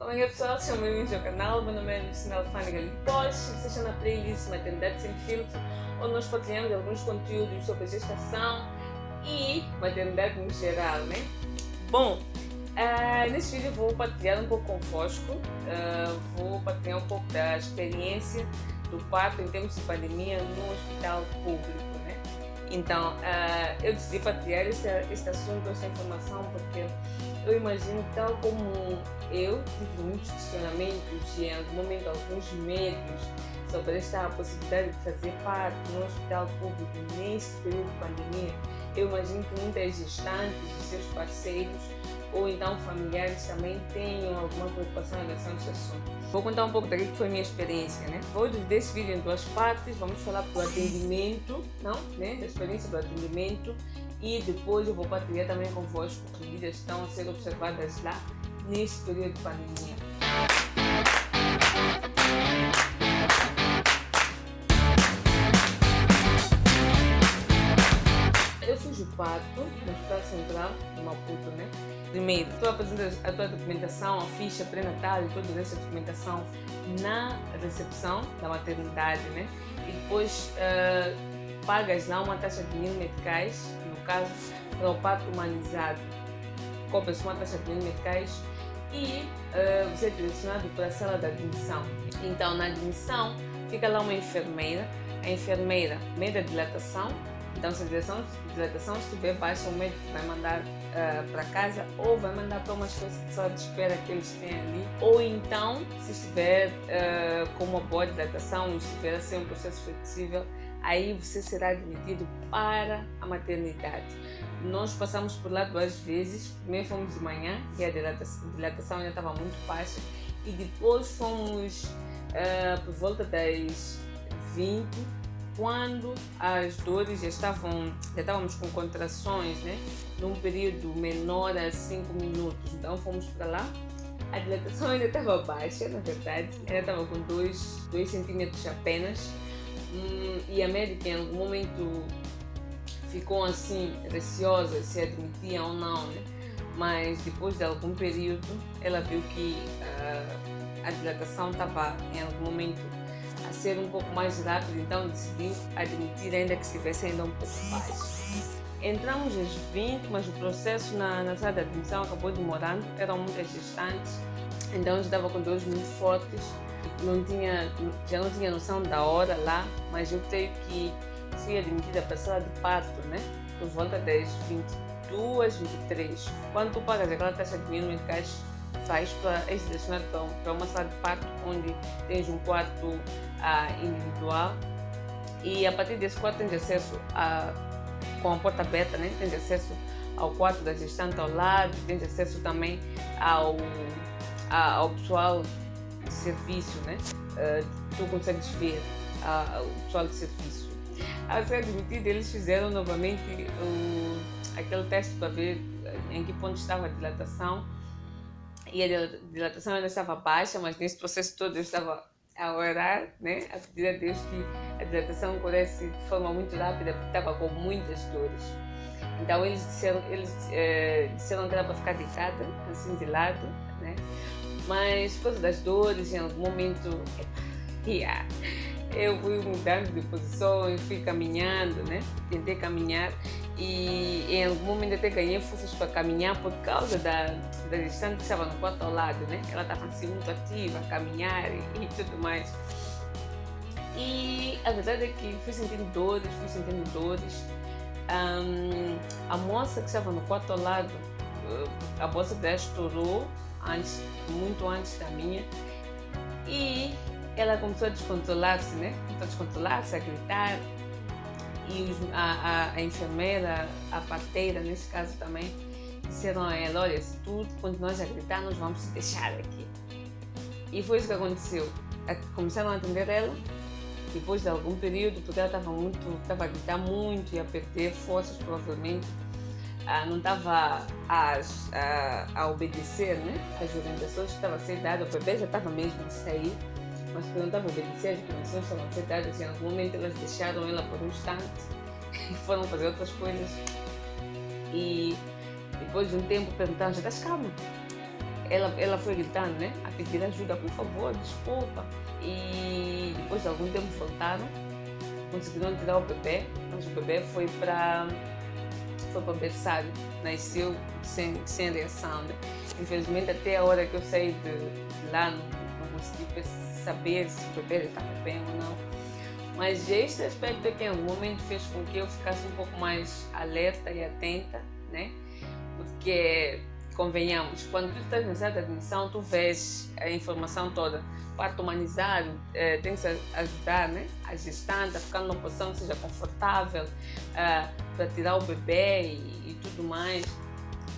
Olá pessoal, sejam bem-vindos ao canal. Meu nome é Luciana Alfândega Lipós. Vocês estão na playlist Maternidade Sem Filtro, onde nós partilhamos alguns conteúdos sobre a gestação e maternidade no geral, né? Bom, neste vídeo vou partilhar um pouco convosco, vou partilhar um pouco da experiência do parto em tempos de pandemia no hospital público, né? Então, eu decidi partilhar este assunto, esta informação, porque eu imagino, tal como eu tive muitos questionamentos e em algum momento alguns medos sobre esta possibilidade de fazer parto no hospital público neste período de pandemia. Eu imagino que muitas gestantes e seus parceiros ou então familiares também tenham alguma preocupação em relação a este assunto. Vou contar um pouco daquilo que foi a minha experiência, né? Vou dividir esse vídeo em duas partes. Vamos falar do atendimento, né? Da experiência do atendimento, e depois eu vou partilhar também convosco que medidas estão a ser observadas lá neste período de pandemia. Eu fiz o parto no Hospital Central de Maputo, né? Primeiro, tu apresentas a tua documentação, a ficha pré-natal e toda essa documentação na recepção da maternidade, né? E depois pagas lá uma taxa de 1.000 meticais, no caso, para o parto humanizado. Cobras uma taxa de 1.000 meticais e você é direcionado para a sala de admissão. Então, na admissão, fica lá uma enfermeira. A enfermeira mede a dilatação. Então, se a dilatação estiver baixa, o médico vai mandar para casa ou vai mandar para uma espécie de sala de espera que eles têm ali. Ou então, se estiver com uma boa dilatação e estiver a ser um processo flexível, aí você será admitido para a maternidade. Nós passamos por lá 2 vezes. Primeiro fomos de manhã e a dilatação ainda estava muito baixa. E depois fomos por volta das 20, quando as dores já estávamos com contrações, né? Num período menor a 5 minutos. Então fomos para lá. A dilatação ainda estava baixa, na verdade. Ainda estava com 2 centímetros apenas. E a médica em algum momento ficou assim receosa se admitia ou não, né? Mas depois de algum período ela viu que a dilatação estava em algum momento a ser um pouco mais rápido, então decidiu admitir ainda que estivesse ainda um pouco baixo. Entramos às 20, mas o processo na sala de admissão acabou demorando, eram muitas gestantes, então eu estava com dores muito fortes, já não tinha noção da hora lá, mas eu creio que fui admitida para a sala de parto, né? Por volta das 22, 23. Quando tu pagas aquela taxa de 1.000 meticais, vais para direcionado para uma sala de parto onde tens um quarto individual, e a partir desse quarto tens acesso com a porta aberta, né? Tens acesso ao quarto da gestante ao lado, tens acesso também ao pessoal de serviço, né? Tu consegues ver o pessoal de serviço. Ao ser admitido, eles fizeram novamente aquele teste para ver em que ponto estava a dilatação, e a dilatação ainda estava baixa, mas nesse processo todo eu estava a orar, né? A pedir a Deus que a dilatação ocorresse de forma muito rápida, porque estava com muitas dores. Então eles disseram que era para ficar deitada, assim de lado, né? Mas por causa das dores, em algum momento eu fui mudando de posições, fui caminhando, né? Tentei caminhar e em algum momento até ganhei forças para caminhar por causa da gestante que estava no quarto ao lado, né? Ela estava assim muito ativa, a caminhar e tudo mais. E a verdade é que fui sentindo dores. A moça que estava no quarto ao lado, a bolsa dela estourou muito antes da minha, e ela começou a descontrolar-se, né? A gritar, e a enfermeira, a parteira nesse caso também, disseram a ela: olha, se tu continuas a gritar, nós vamos te deixar aqui. E foi isso que aconteceu. Começaram a atender ela depois de algum período, porque ela estava a gritar muito e a perder forças, provavelmente. Não estava a obedecer, né? As orientações que estavam a ser dadas. O bebê já estava mesmo a sair, mas porque não estava a obedecer as orientações que estavam a ser dadas. Em algum momento elas deixaram ela por um instante e foram fazer outras coisas. E depois de um tempo perguntaram: já estás calma? ela foi gritando, né? A pedir ajuda, por favor, desculpa. E depois de algum tempo voltaram, conseguiram tirar o bebê, mas o bebê foi para o berçário, nasceu sem reação, né? Infelizmente, até a hora que eu saí de lá, não consegui saber se o bebê estava bem ou não. Mas este aspecto é que em algum momento fez com que eu ficasse um pouco mais alerta e atenta, né? Porque, convenhamos, quando tu estás na sala de admissão, tu vês a informação toda. Parto humanizado, tem que ajudar, né? A gestante a ficar numa posição que seja confortável, para tirar o bebê e tudo mais.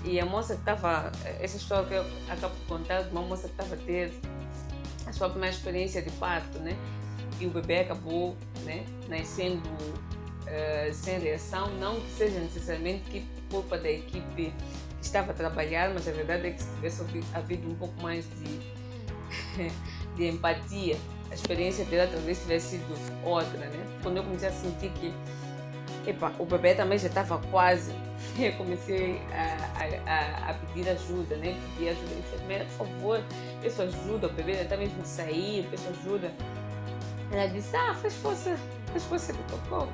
E a moça que estava, essa história que eu acabo de contar, uma moça que estava a ter a sua primeira experiência de parto, né? E o bebê acabou, né, nascendo sem reação, não que seja necessariamente culpa da equipe que estava a trabalhar, mas a verdade é que se tivesse havido um pouco mais de empatia, a experiência dela talvez tivesse sido outra, né? Quando eu comecei a sentir que o bebê também já estava quase, eu comecei a pedir ajuda, né? Pedir ajuda, enfermeira, por favor, peço ajuda, o bebê já está mesmo a sair, peço ajuda. Ela disse, faz força do cocô,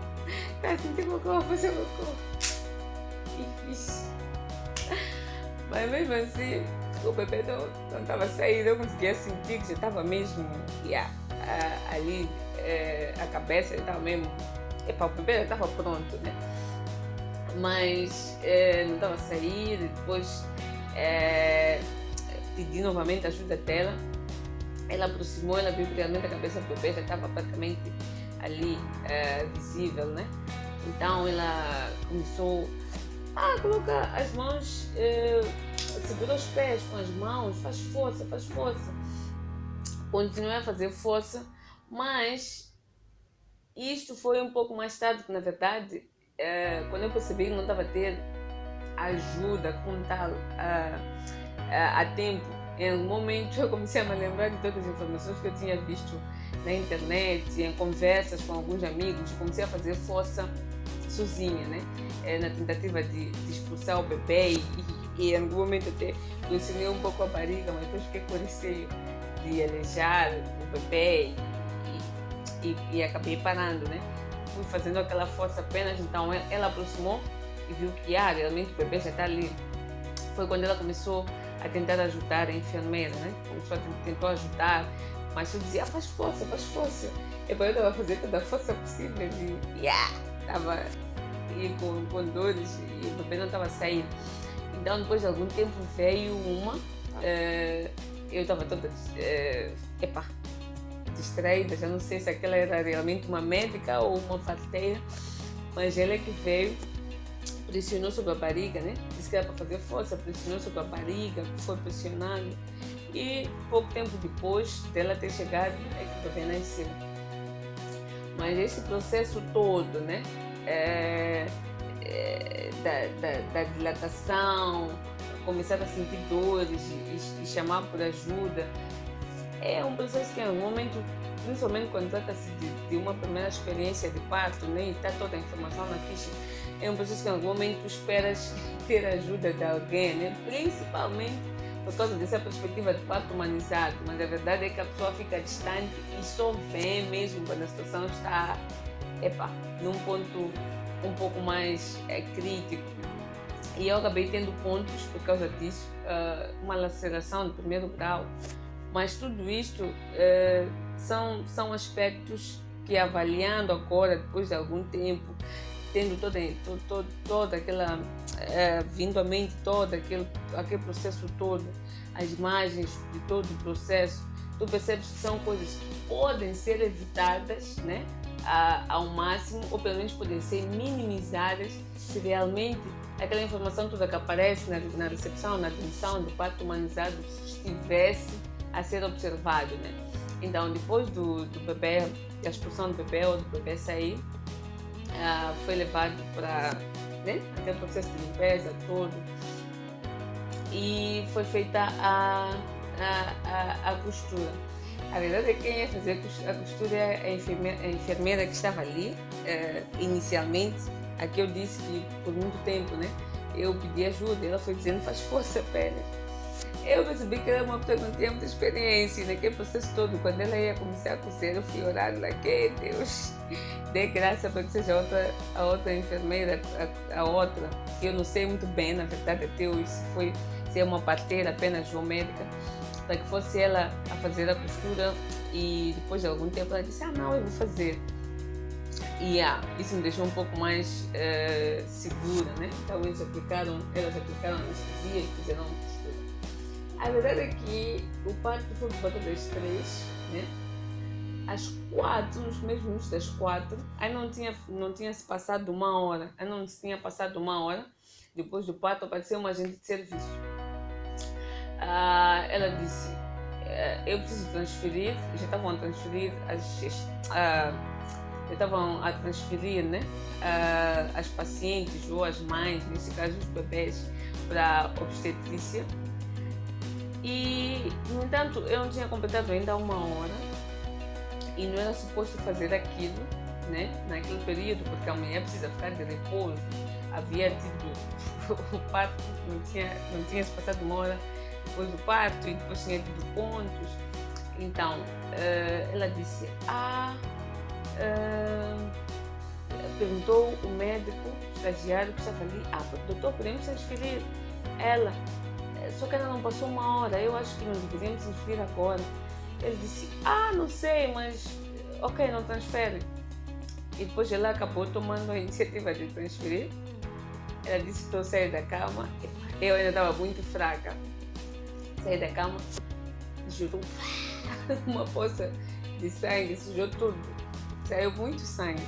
tá sentindo cocô, faz o cocô. E fiz. Mas mesmo assim, o bebê não estava saindo, eu conseguia sentir que já estava mesmo ali, a cabeça já estava mesmo, o bebê já estava pronto, né? Mas não estava a sair, depois pedi novamente a ajuda dela. Ela aproximou, ela viu que realmente a cabeça do bebê já estava praticamente ali, visível, né? Então ela começou a colocar as mãos, segurou os pés com as mãos, faz força. Continuei a fazer força, mas isto foi um pouco mais tarde, porque na verdade, quando eu percebi que não estava a ter ajuda como tal a tempo, em um momento eu comecei a me lembrar de todas as informações que eu tinha visto na internet, em conversas com alguns amigos, comecei a fazer força sozinha, né? Na tentativa de expulsar o bebê e em algum momento até pressionei um pouco a barriga, mas depois fiquei com receio de alejar o bebê e acabei parando, né? Fui fazendo aquela força apenas, então ela aproximou e viu que realmente o bebê já está ali. Foi quando ela começou a tentar ajudar a enfermeira, né? Tentou ajudar, mas eu dizia, faz força. E depois eu estava fazendo toda a força possível e estava com dores e o bebê não estava saindo. Então, depois de algum tempo veio eu estava toda distraída, já não sei se aquela era realmente uma médica ou uma parteira, mas ela que veio, pressionou sobre a barriga, né? Disse que era para fazer força, pressionou sobre a barriga, foi pressionando e pouco tempo depois dela ter chegado é que o bebê nasceu. Mas esse processo todo, né? Da dilatação, começar a sentir dores e chamar por ajuda, é um processo que em algum momento, principalmente quando trata-se de uma primeira experiência de parto, né, e está toda a informação na ficha, é um processo que em algum momento tu esperas ter a ajuda de alguém, né, principalmente por causa dessa perspectiva de parto humanizado, mas a verdade é que a pessoa fica distante e só vê mesmo quando a situação está num ponto um pouco mais crítico. E eu acabei tendo pontos por causa disso, uma laceração de primeiro grau. Mas tudo isto são aspectos que, avaliando agora, depois de algum tempo, tendo toda aquela, vindo à mente todo aquele processo todo, as imagens de todo o processo, tu percebes que são coisas que podem ser evitadas, né, ao máximo, ou pelo menos podem ser minimizadas se realmente aquela informação toda que aparece na recepção, na admissão do parto humanizado estivesse a ser observado, né? Então, depois do bebê, da expulsão do bebê ou do bebê sair, foi levado para, né, aquele processo de limpeza todo e foi feita a costura. A verdade é que quem ia fazer a costura é a enfermeira que estava ali, inicialmente. Aqui eu disse que por muito tempo, né, eu pedi ajuda, ela foi dizendo, faz força, Pérez. Eu percebi que ela é uma pessoa que não tinha muita experiência naquele processo todo. Quando ela ia começar a cozer, eu fui orar lá, que Deus dê graça para que seja a outra enfermeira, a outra, que eu não sei muito bem, na verdade, até hoje, se foi ser uma parteira apenas ou médica, para que fosse ela a fazer a costura. E depois de algum tempo ela disse, não, eu vou fazer. E isso me deixou um pouco mais segura, né? Então elas aplicaram anestesia e fizeram costura. A verdade é que o parto foi por volta das 3, né? Às 4, nos mesmos das 4, aí não tinha se passado uma hora, depois do parto apareceu uma agente de serviço. Ela disse, eu preciso transferir, já estavam a transferir né, as pacientes ou as mães, nesse caso os bebês, para obstetrícia. E, no entanto, eu não tinha completado ainda uma hora e não era suposto fazer aquilo, né, naquele período, porque a mulher precisa ficar de repouso. Havia tido o parto, não tinha se passado uma hora depois do parto e depois tinha tido pontos. Então, ela disse, perguntou o médico, o estagiário que estava ali, doutor, podemos transferir ela? Só que ela não passou uma hora, eu acho que nós podemos transferir agora. Ele disse, não sei, mas ok, não transfere. E depois ela acabou tomando a iniciativa de transferir. Ela disse que eu saí da cama, eu ainda estava muito fraca. Saí da cama, jurou uma poça de sangue, sujou tudo. Saiu muito sangue.